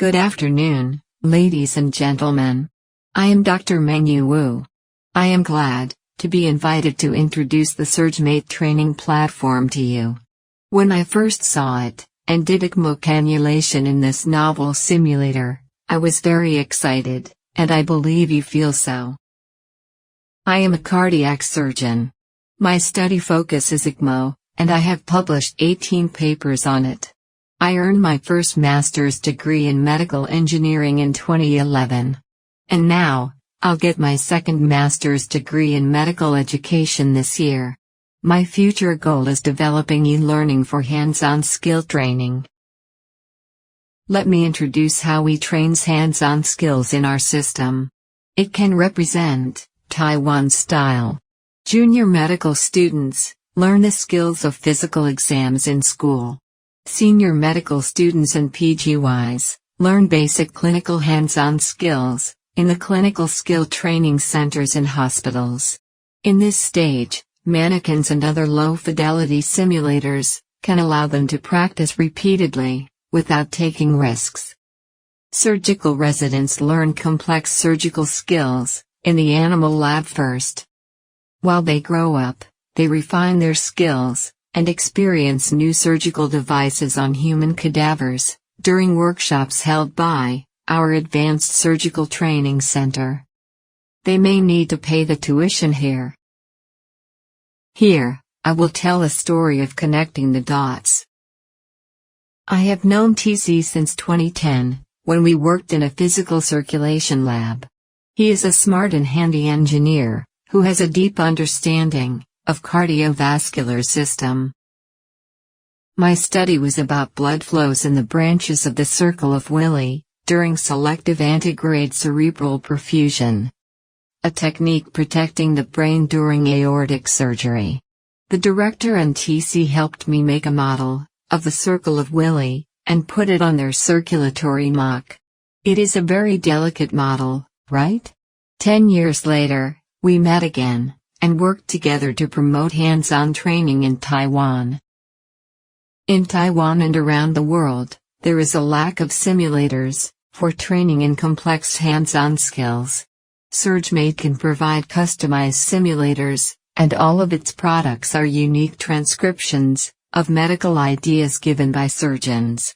Good afternoon, ladies and gentlemen. I am Dr. Meng-Yu Wu. I am glad to be invited to introduce the SurgMate training platform to you. When I first saw it, and did ECMO cannulation in this novel simulator, I was very excited, and I believe you feel so. I am a cardiac surgeon. My study focus is ECMO, and I have published 18 papers on it. I earned my first master's degree in medical engineering in 2011. And now, I'll get my second master's degree in medical education this year. My future goal is developing e-learning for hands-on skill training. Let me introduce how we train hands-on skills in our system. It can represent Taiwan style. Junior medical students learn the skills of physical exams in school. Senior medical students and PGYs learn basic clinical hands-on skills in the clinical skill training centers and hospitals. In this stage, mannequins and other low-fidelity simulators can allow them to practice repeatedly without taking risks. Surgical residents learn complex surgical skills in the animal lab first. While they grow up, they refine their skills and experience new surgical devices on human cadavers during workshops held by our Advanced Surgical Training Center. They may need to pay the tuition here. Here, I will tell a story of connecting the dots. I have known TC since 2010, when we worked in a physical circulation lab. He is a smart and handy engineer who has a deep understanding of cardiovascular system. My study was about blood flows in the branches of the circle of Willi during selective antegrade cerebral perfusion, a technique protecting the brain during aortic surgery. The director and TC helped me make a model of the circle of Willi and put it on their circulatory mock. It is a very delicate model, right? 10 years later, we met again and worked together to promote hands-on training in Taiwan. In Taiwan and around the world, there is a lack of simulators for training in complex hands-on skills. SurgMate can provide customized simulators, and all of its products are unique transcriptions of medical ideas given by surgeons.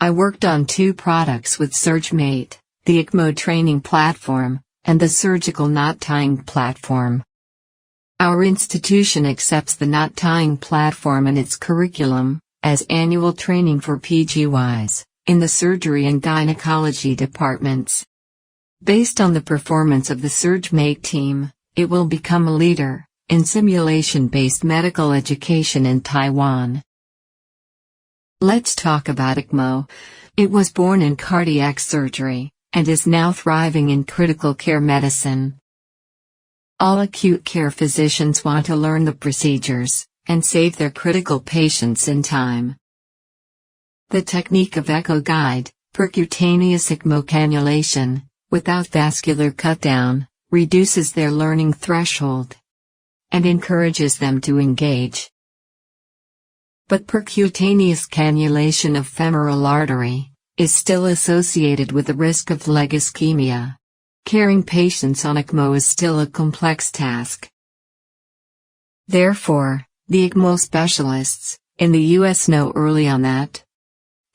I worked on 2 products with SurgMate, the ECMO training platform, and the surgical knot tying platform. Our institution accepts the knot tying platform and its curriculum as annual training for PGYs in the surgery and gynecology departments. Based on the performance of the SurgMate team, it will become a leader in simulation-based medical education in Taiwan. Let's talk about ECMO. It was born in cardiac surgery and is now thriving in critical care medicine. All acute care physicians want to learn the procedures and save their critical patients in time. The technique of echo guide, percutaneous ECMO cannulation, without vascular cutdown, reduces their learning threshold and encourages them to engage. But percutaneous cannulation of femoral artery is still associated with the risk of leg ischemia. Caring patients on ECMO is still a complex task. Therefore, the ECMO specialists in the U.S. know early on that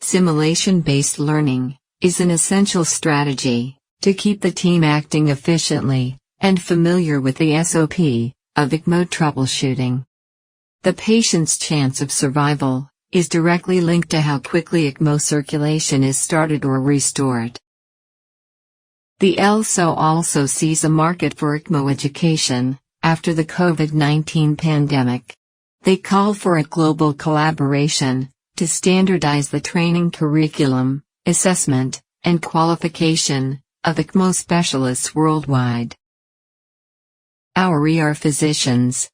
simulation-based learning is an essential strategy to keep the team acting efficiently and familiar with the SOP of ECMO troubleshooting. The patient's chance of survival is directly linked to how quickly ECMO circulation is started or restored. The ELSO also sees a market for ECMO education after the COVID-19 pandemic. They call for a global collaboration to standardize the training curriculum, assessment, and qualification of ECMO specialists worldwide. Our ER physicians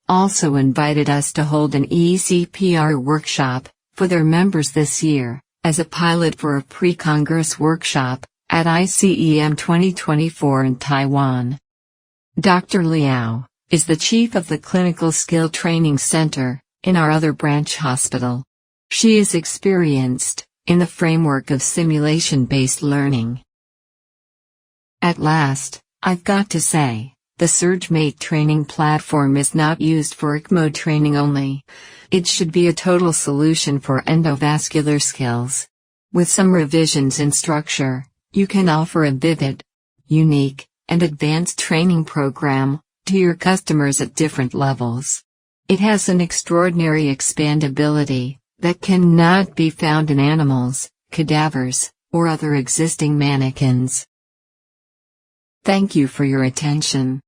also invited us to hold an ECPR workshop for their members this year, as a pilot for a pre-Congress workshop at ICEM 2024 in Taiwan. Dr. Liao is the chief of the Clinical Skill Training Center in our other branch hospital. She is experienced in the framework of simulation-based learning. At last, I've got to say, the SurgMate training platform is not used for ECMO training only. It should be a total solution for endovascular skills. With some revisions in structure, you can offer a vivid, unique, and advanced training program to your customers at different levels. It has an extraordinary expandability that cannot be found in animals, cadavers, or other existing mannequins. Thank you for your attention.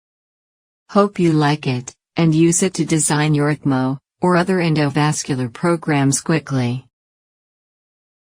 Hope you like it, and use it to design your ECMO or other endovascular programs quickly.